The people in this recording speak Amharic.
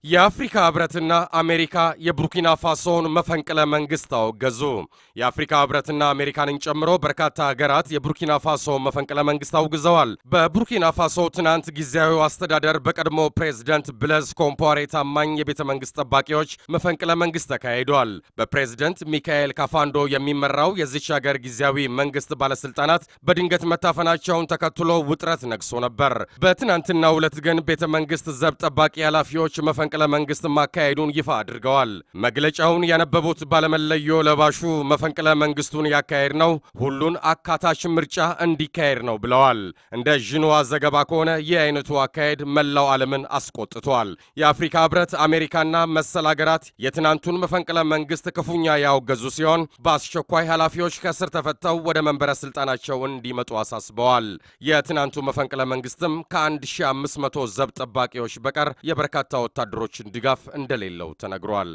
የአፍሪካ ህብረትና አሜሪካ የቡርኪና ፋሶን መፈንቅለ መንግስት አወገዙ። የአፍሪካ ህብረትና አሜሪካንን ጨምሮ በርካታ ሀገራት የቡርኪና ፋሶ መፈንቅለ መንግስት አውግዘዋል። በቡርኪና ፋሶ ትናንት ጊዜያዊ አስተዳደር በቀድሞ ፕሬዝዳንት ብለዝ ኮምፓሬ ታማኝ የቤተ መንግስት ጠባቂዎች መፈንቅለ መንግስት ተካሂዷል። በፕሬዝዳንት ሚካኤል ካፋንዶ የሚመራው የዚች ሀገር ጊዜያዊ መንግስት ባለስልጣናት በድንገት መታፈናቸውን ተከትሎ ውጥረት ነግሶ ነበር። በትናንትናው ዕለት ግን ቤተ መንግስት ዘብ ጠባቂ ኃላፊዎች መፈንቅለ መንግስት ማካሄዱን ይፋ አድርገዋል። መግለጫውን ያነበቡት ባለመለዮ ለባሹ መፈንቅለ መንግስቱን ያካሄድ ነው ሁሉን አካታች ምርጫ እንዲካሄድ ነው ብለዋል። እንደ ዥንዋ ዘገባ ከሆነ ይህ አይነቱ አካሄድ መላው ዓለምን አስቆጥቷል። የአፍሪካ ህብረት፣ አሜሪካና መሰል ሀገራት የትናንቱን መፈንቅለ መንግስት ክፉኛ ያወገዙ ሲሆን በአስቸኳይ ኃላፊዎች ከስር ተፈተው ወደ መንበረ ስልጣናቸው እንዲመጡ አሳስበዋል። የትናንቱ መፈንቅለ መንግስትም ከ1500 ዘብ ጠባቂዎች በቀር የበርካታ ወታደሮችን ድጋፍ እንደሌለው ተነግሯል።